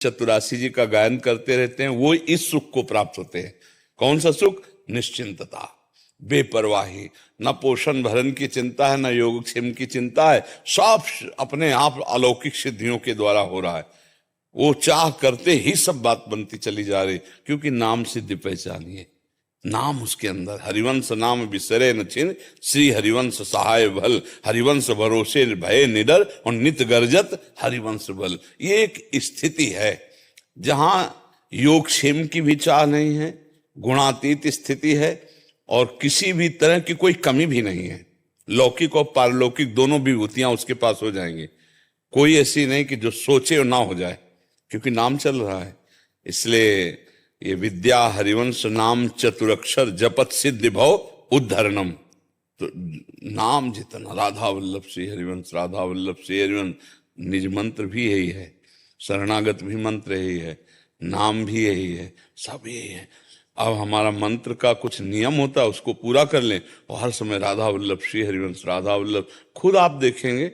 चतुरासी जी का गायन करते रहते हैं, वो इस सुख को प्राप्त होते हैं। कौन सा सुख? निश्चिंतता, बेपरवाही, न पोषण भरण की चिंता है, न योगक्षेम की चिंता है, सब अपने आप अलौकिक सिद्धियों के द्वारा हो रहा है। वो चाह करते ही सब बात बनती चली जा रही, क्योंकि नाम सिद्धि पहचानिए, नाम उसके अंदर। हरिवंश नाम बिसरे न छिन, श्री हरिवंश सहाय भल, हरिवंश भरोसे भय निडर, और नित गर्जत हरिवंश बल। ये एक स्थिति है जहां योगक्षेम की भी चाह नहीं है, गुणातीत स्थिति है, और किसी भी तरह की कोई कमी भी नहीं है। लौकिक और पारलौकिक दोनों विभूतियां उसके पास हो जाएंगी, कोई ऐसी नहीं कि जो सोचे और ना हो जाए, क्योंकि नाम चल रहा है। इसलिए ये विद्या हरिवंश नाम चतुरक्षर जपत सिद्धि भव उद्धरणम। तो नाम जितना, राधा वल्लभ श्री हरिवंश, राधा वल्लभ श्री हरिवंश, निज मंत्र भी यही है, शरणागत भी मंत्र यही है, नाम भी यही है, सब यही है। अब हमारा मंत्र का कुछ नियम होता है, उसको पूरा कर लें और हर समय राधा वल्लभ श्री हरिवंश, राधा वल्लभ। खुद आप देखेंगे,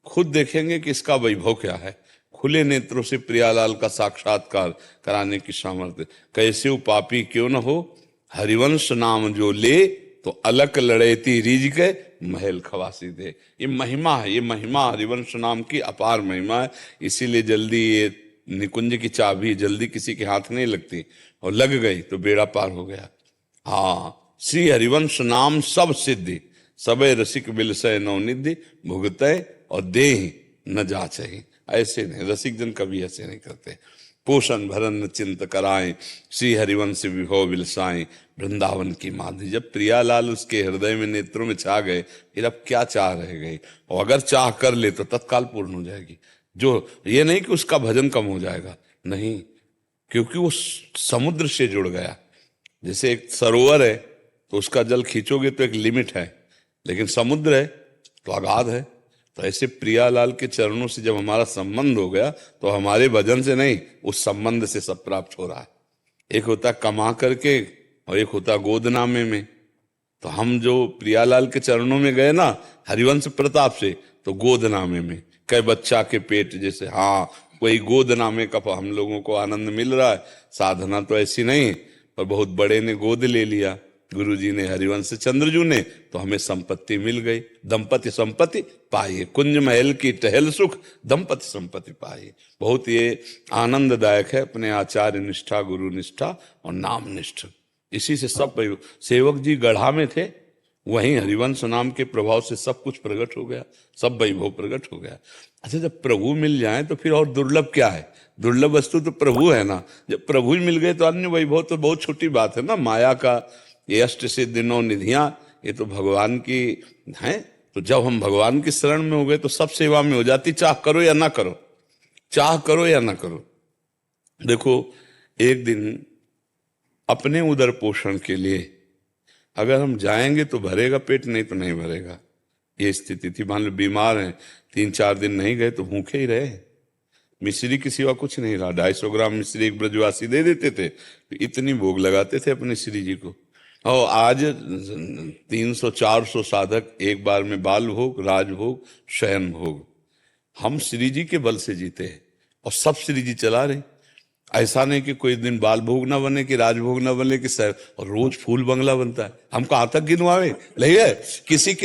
खुद देखेंगे कि इसका वैभव क्या है। खुले नेत्रों से प्रियालाल का साक्षात्कार कराने की सामर्थ्य। कैसे वो पापी क्यों न हो, हरिवंश नाम जो ले, तो अलक लड़ेती रीझ के महल खवासी दे। ये महिमा है, ये महिमा हरिवंश नाम की अपार महिमा है। इसीलिए जल्दी ये निकुंज की चाबी जल्दी किसी के हाथ नहीं लगती, और लग गई तो बेड़ा पार हो गया। हाँ, श्री हरिवंश नाम सब सिद्धि, सबे रसिक बिलसय नवनिधि, भुगतय और देहि न जाचहि। ऐसे नहीं, रसिक जन कभी ऐसे नहीं करते। पोषण भरन चिंत कराएं, श्री हरिवंश विभव बिलसाएं, वृंदावन की माधुरी। जब प्रियालाल उसके हृदय में नेत्रों में छा गए, फिर अब क्या चाह रह गई, और अगर चाह कर ले तो तत्काल पूर्ण हो जाएगी। जो ये नहीं कि उसका भजन कम हो जाएगा, नहीं, क्योंकि वो समुद्र से जुड़ गया। जैसे एक सरोवर है तो उसका जल खींचोगे तो एक लिमिट है, लेकिन समुद्र है तो अगाध है। तो ऐसे प्रियालाल के चरणों से जब हमारा संबंध हो गया, तो हमारे भजन से नहीं, उस संबंध से सब प्राप्त हो रहा है। एक होता कमा करके और एक होता गोदनामे में। तो हम जो प्रियालाल के चरणों में गए ना हरिवंश प्रताप से, तो गोदनामे में कई बच्चा के पेट जैसे, हाँ वही गोदनामे का हम लोगों को आनंद मिल रहा है। साधना तो ऐसी नहीं, पर बहुत बड़े ने गोद ले लिया, गुरु जी ने, हरिवंश चंद्रजू ने, तो हमें संपत्ति मिल गई। दंपति संपत्ति पाइए, कुंज महल की टहल सुख, दंपति संपत्ति पाइए। बहुत ये आनंददायक है। अपने आचार्य निष्ठा, गुरु निष्ठा और नाम निष्ठा, इसी से सब। सेवक जी गढ़ा में थे, वहीं हरिवंश नाम के प्रभाव से सब कुछ प्रकट हो गया, सब वैभव प्रकट हो गया। अच्छा, जब प्रभु मिल जाए तो फिर और दुर्लभ क्या है? दुर्लभ वस्तु तो प्रभु है ना। जब प्रभु ही मिल गए तो अन्य वैभव तो बहुत छोटी बात है ना। माया का ये अष्ट सिद्धि नौ निधियां, ये तो भगवान की हैं। तो जब हम भगवान की शरण में हो गए तो सब सेवा में हो जाती, चाह करो या ना करो, चाह करो या ना करो। देखो, एक दिन अपने उदर पोषण के लिए अगर हम जाएंगे तो भरेगा पेट, नहीं तो नहीं भरेगा। ये स्थिति थी। मान लो बीमार हैं, 3-4 दिन नहीं गए तो भूखे ही रहे। मिश्री के सिवा कुछ नहीं रहा। 250 ग्राम मिश्री एक ब्रजवासी दे देते थे, तो इतनी भोग लगाते थे अपने श्री जी को। और आज 300-400 साधक एक बार में बाल भोग, राजभोग, शयन भोग। हम श्री जी के बल से जीते हैं और सब श्री जी चला रहे। ऐसा नहीं कि कोई दिन बाल भोग ना बने, कि राजभोग ना बने, कि सर, और रोज फूल बंगला बनता है। हम कहाँ तक गिनवावे? नहीं है, किसी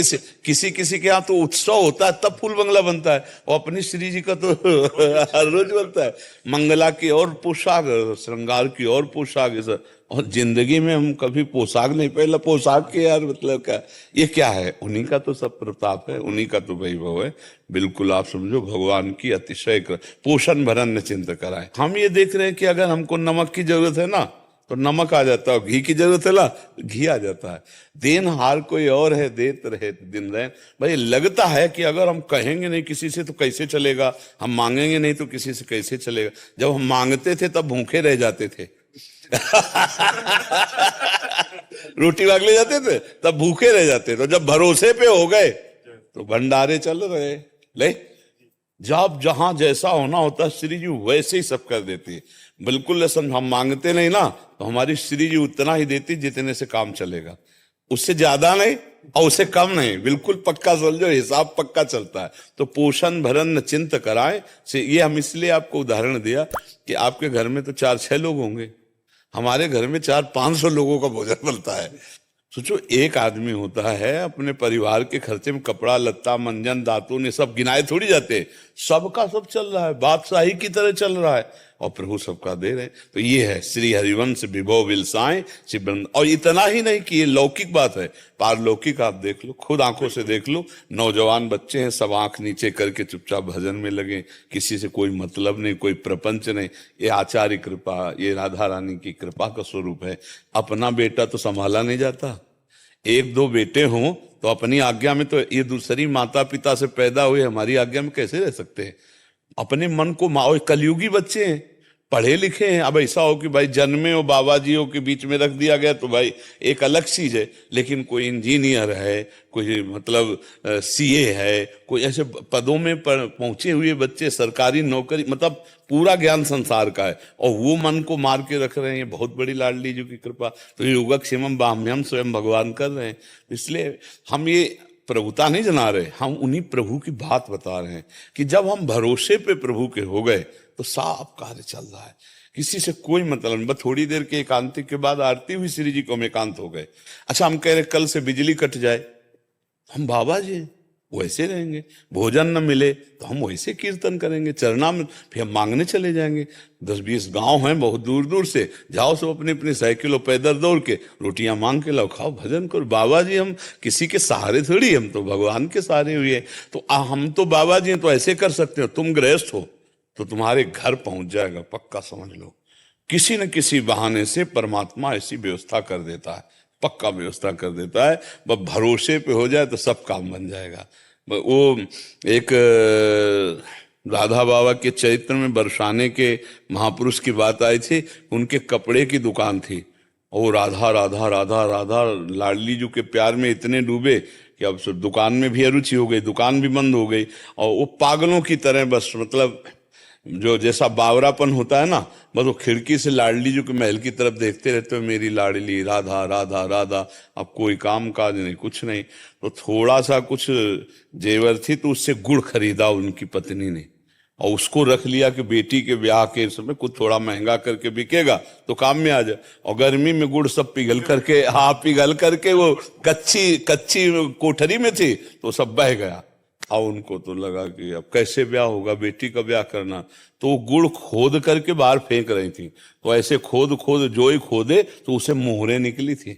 के यहाँ तो उत्सव होता है तब फूल बंगला बनता है, और अपनी श्री जी का तो हर रोज बनता है। मंगला की और पोशाक, श्रृंगार की और पोशाक, और जिंदगी में हम कभी पोशाक नहीं पहला। पोशाक के यार मतलब क्या, ये क्या है? उन्हीं का तो सब प्रताप है, उन्हीं का तो वैभव है। बिल्कुल आप समझो, भगवान की अतिशय पोषण भरन न चिंत कराए। हम ये देख रहे हैं कि अगर हमको नमक की जरूरत है ना तो नमक आ जाता है, घी की जरूरत है ना घी आ जाता है। देनहार कोई और है, देत रहे दिन रहे। भाई लगता है कि अगर हम कहेंगे नहीं किसी से तो कैसे चलेगा, हम मांगेंगे नहीं तो किसी से कैसे चलेगा। जब हम मांगते थे तब भूखे रह जाते थे रोटी मांगने जाते थे तब भूखे रह जाते, तो जब भरोसे पे हो गए तो भंडारे चल रहे। ले, जब जहां जैसा होना होता है श्री जी वैसे ही सब कर देती है। बिल्कुल हम मांगते नहीं ना, तो हमारी श्री जी उतना ही देती जितने से काम चलेगा। उससे ज्यादा नहीं और उससे कम नहीं, बिल्कुल पक्का समझो, हिसाब पक्का चलता है। तो पोषण भरण न चिंत कराए से, ये हम इसलिए आपको उदाहरण दिया कि आपके घर में तो 4-6 लोग होंगे, हमारे घर में 400-500 लोगों का भोजन बनता है। सोचो, एक आदमी होता है, अपने परिवार के खर्चे में कपड़ा लत्ता मंजन दातुन ये सब गिनाए थोड़ी जाते, सबका सब चल रहा है, बादशाही की तरह चल रहा है, और प्रभु सबका दे रहे हैं। तो ये है श्री हरिवंश विभव विलसाएं श्री वृंद। और इतना ही नहीं कि ये लौकिक बात है, पारलौकिक आप देख लो, खुद आंखों से देख लो। नौजवान बच्चे हैं, सब आंख नीचे करके चुपचाप भजन में लगे, किसी से कोई मतलब नहीं, कोई प्रपंच नहीं। ये आचार्य कृपा, ये राधा रानी की कृपा का स्वरूप है। अपना बेटा तो संभाला नहीं जाता, एक दो बेटे हों तो अपनी आज्ञा में, तो ये दूसरी माता पिता से पैदा हुए हमारी आज्ञा में कैसे रह सकते हैं? अपने मन को कलयुगी बच्चे हैं, पढ़े लिखे हैं। अब ऐसा हो कि भाई जन्मे और बाबा जियों के बीच में रख दिया गया तो भाई एक अलग चीज है, लेकिन कोई इंजीनियर है, कोई मतलब सीए है, कोई ऐसे पदों में पहुंचे हुए बच्चे, सरकारी नौकरी, मतलब पूरा ज्ञान संसार का है, और वो मन को मार के रख रहे हैं। ये बहुत बड़ी लाडली जी की कृपा। तो योगक्षेमम बाह्यम स्वयं भगवान कर रहे हैं। इसलिए हम ये प्रभुता नहीं जना रहे, हम उन्हीं प्रभु की बात बता रहे हैं कि जब हम भरोसे पे प्रभु के हो गए तो साफ कार्य चल रहा है, किसी से कोई मतलब नहीं। बस थोड़ी देर के एकांतिक के बाद आरती हुई श्री जी को हम एकांत हो गए। अच्छा, हम कह रहे कल से बिजली कट जाए, हम बाबा जी हैं, वैसे रहेंगे। भोजन न मिले तो हम वैसे कीर्तन करेंगे, चरना में फिर हम मांगने चले जाएंगे। 10-20 गांव हैं बहुत दूर दूर से, जाओ सब अपनी अपनी साइकिल और पैदल दौड़ के रोटियां मांग के लाओ, खाओ, भजन करो। बाबा जी हम किसी के सहारे थोड़ी, हम तो भगवान के सहारे हुए। तो हम तो बाबा जी हैं तो ऐसे कर सकते हो। तुम गृहस्थ हो तो तुम्हारे घर पहुंच जाएगा, पक्का समझ लो। किसी न किसी बहाने से परमात्मा ऐसी व्यवस्था कर देता है, पक्का व्यवस्था कर देता है। बस भरोसे पे हो जाए तो सब काम बन जाएगा। वो एक राधा बाबा के चरित्र में बरसाने के महापुरुष की बात आई थी। उनके कपड़े की दुकान थी, और राधा राधा राधा राधा लाडली जी के प्यार में इतने डूबे कि अब दुकान में भी अरुचि हो गई, दुकान भी बंद हो गई। और वो पागलों की तरह बस, मतलब जो जैसा बावरापन होता है ना, बस वो खिड़की से लाडली जी के महल की तरफ देखते रहते हो, मेरी लाडली राधा राधा राधा। अब कोई काम काज नहीं, कुछ नहीं। तो थोड़ा सा कुछ जेवर थी तो उससे गुड़ खरीदा उनकी पत्नी ने, और उसको रख लिया कि बेटी के ब्याह के समय कुछ थोड़ा महंगा करके बिकेगा तो काम में आ जाए। और गर्मी में गुड़ सब पिघल करके, पिघल करके वो कच्ची कच्ची कोठरी में थी तो सब बह गया। और उनको तो लगा कि अब कैसे ब्याह होगा, बेटी का ब्याह करना। तो वो गुड़ खोद करके बाहर फेंक रही थी। तो ऐसे खोद खोद जो ही खोदे तो उसे मोहरे निकली थी,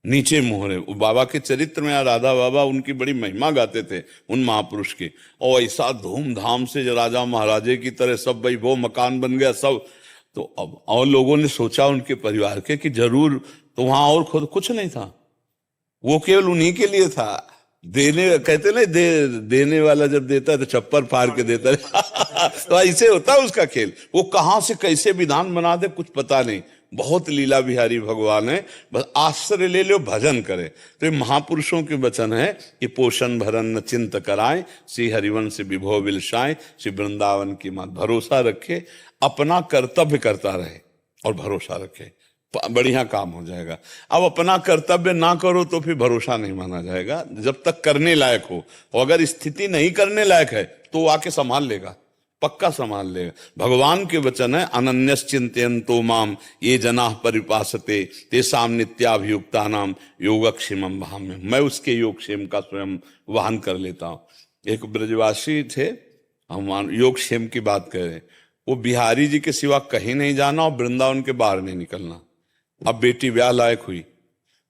नीचे मोहरे। बाबा के चरित्र में राधा बाबा उनकी बड़ी महिमा गाते थे उन महापुरुष की। और ऐसा धूमधाम से जो राजा महाराजे की तरह सब भाई वो मकान बन गया सब। तो अब और लोगों ने सोचा उनके परिवार के कि जरूर, तो वहां और खुद कुछ नहीं था, वो केवल उन्हीं के लिए था। देने कहते नहीं, देने वाला जब देता है तो चप्पल फाड़ के देता है। तो ऐसे होता है उसका खेल। वो कहां से कैसे विधान बना दे कुछ पता नहीं। बहुत लीला बिहारी भगवान है, बस आश्रय ले लो, भजन करे। तो ये महापुरुषों के वचन है कि पोषण भरण न चिंत कराए, श्री हरिवंश विभव विलसाएं, श्री वृंदावन की मात। भरोसा रखे, अपना कर्तव्य करता रहे और भरोसा रखे, बढ़िया काम हो जाएगा। अब अपना कर्तव्य ना करो तो फिर भरोसा नहीं माना जाएगा, जब तक करने लायक हो। और अगर स्थिति नहीं करने लायक है तो आके संभाल लेगा, पक्का संभाल लेगा। भगवान के वचन है, अनन्यस चिंतयन्तो माम ये जना परिपासते तेषां नित्याभियुक्ता नाम योगक्षेमम भाम्यम। मैं उसके योगक्षेम का स्वयं वाहन कर लेता हूँ। एक ब्रजवासी थे, हम योगक्षेम की बात कर रहे हैं। वो बिहारी जी के सिवा कहीं नहीं जाना और वृंदावन के बाहर नहीं निकलना। अब बेटी ब्याह लायक हुई,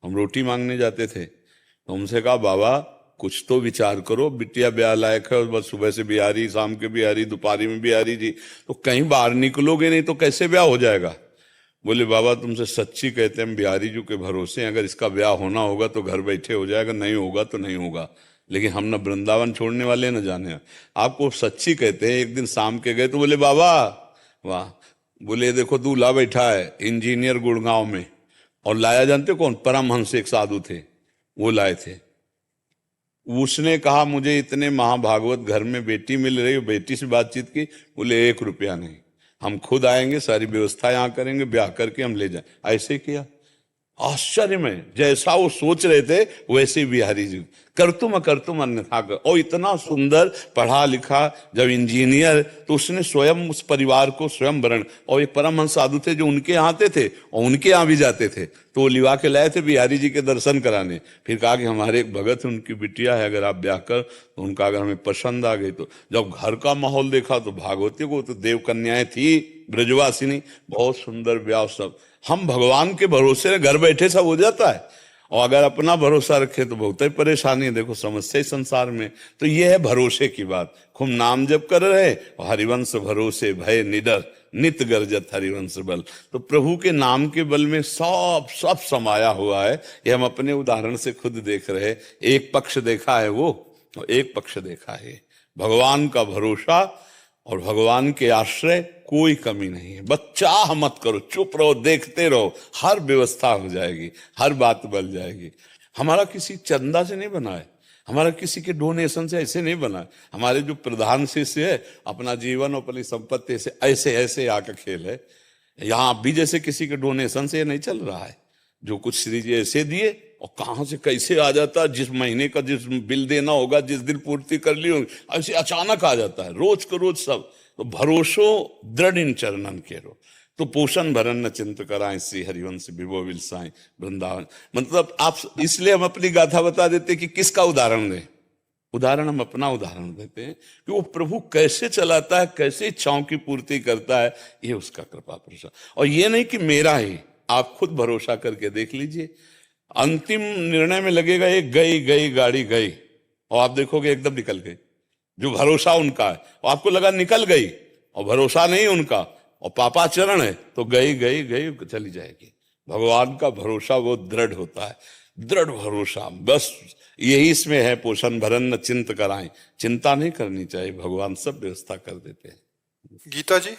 हम रोटी मांगने जाते थे तो उनसे कहा बाबा कुछ तो विचार करो, बिटिया ब्याह लायक है, और बस सुबह से बिहारी, शाम के बिहारी, दोपहरी में बिहारी जी, तो कहीं बाहर निकलोगे नहीं तो कैसे ब्याह हो जाएगा। बोले बाबा तुमसे सच्ची कहते हैं, हम बिहारी जी के भरोसे, अगर इसका ब्याह होना होगा तो घर बैठे हो जाएगा, नहीं होगा तो नहीं होगा, लेकिन हम न वृंदावन छोड़ने वाले न जाने। आपको सच्ची कहते हैं। एक दिन शाम के गए तो बोले बाबा वाह, बोले देखो दूल्हा बैठा है इंजीनियर गुड़गांव में, और लाया जानते कौन, परमहंस एक साधु थे, वो लाए थे। उसने कहा मुझे इतने महाभागवत घर में बेटी मिल रही, बेटी से बातचीत की, बोले 1 रुपया नहीं, हम खुद आएंगे, सारी व्यवस्था यहाँ करेंगे, ब्याह करके हम ले जाए। ऐसे किया। आश्चर्य में जैसा वो सोच रहे थे वैसे बिहारी जी करतुम अकर्तुम अन्यथा कर। और इतना सुंदर पढ़ा लिखा, जब इंजीनियर, तो उसने स्वयं उस परिवार को स्वयं वरण। और एक परमहंस साधु थे जो उनके यहाँ आते थे और उनके यहाँ भी जाते थे, तो वो लिवा के लाए थे बिहारी जी के दर्शन कराने। फिर कहा कि हमारे एक भगत है, उनकी बिटिया है, अगर आप ब्याह कर, तो उनका अगर हमें पसंद आ गई तो। जब घर का माहौल देखा तो भागवती को तो देव कन्याएं थी ब्रजवासिनी, बहुत सुंदर ब्याह सब। हम भगवान के भरोसे घर बैठे सब हो जाता है, और अगर अपना भरोसा रखे तो बहुत ही परेशानी है। देखो समस्या संसार में, तो ये है भरोसे की बात। खूब नाम जप कर रहे और हरिवंश भरोसे भय निडर नित गर्जत हरिवंश बल। तो प्रभु के नाम के बल में सब समाया हुआ है। ये हम अपने उदाहरण से खुद देख रहे। एक पक्ष देखा है वो, और एक पक्ष देखा है भगवान का भरोसा और भगवान के आश्रय, कोई कमी नहीं है। बस चाह मत करो, चुप रहो, देखते रहो, हर व्यवस्था हो जाएगी, हर बात बन जाएगी। हमारा किसी चंदा से नहीं बना है, हमारा किसी के डोनेशन से ऐसे नहीं बना है। हमारे जो प्रधान शिष्य है अपना जीवन और अपनी संपत्ति से ऐसे ऐसे आके खेल है। यहाँ भी जैसे किसी के डोनेशन से नहीं चल रहा है। जो कुछ श्री जी ऐसे दिए और कहां से कैसे आ जाता है, जिस महीने का जिस बिल देना होगा, जिस दिन पूर्ति कर ली होगी, ऐसे अचानक आ जाता है, रोज को रोज सब। तो भरोसो दृढ़ इन चरणन केरो, तो पोषण भरन न चिंत कराएं, श्री हरिवंश विभो विलसाएं वृंदावन। मतलब आप, इसलिए हम अपनी गाथा बता देते कि किसका उदाहरण दें। उदाहरण हम अपना उदाहरण देते हैं कि वो प्रभु कैसे चलाता है, कैसे इच्छाओं की पूर्ति करता है, ये उसका कृपा प्रसाद। और ये नहीं कि मेरा ही, आप खुद भरोसा करके देख लीजिए। अंतिम निर्णय में लगेगा एक गई गई गाड़ी गई, और आप देखोगे एकदम निकल गई। जो भरोसा उनका है, और आपको लगा निकल गई, और भरोसा नहीं उनका, और पापाचरण है, तो गई गई गई चली जाएगी। भगवान का भरोसा वो दृढ़ होता है, दृढ़ भरोसा। बस यही इसमें है, पोषण भरन न चिंत कराएं, चिंता नहीं करनी चाहिए, भगवान सब व्यवस्था कर देते हैं। गीता जी।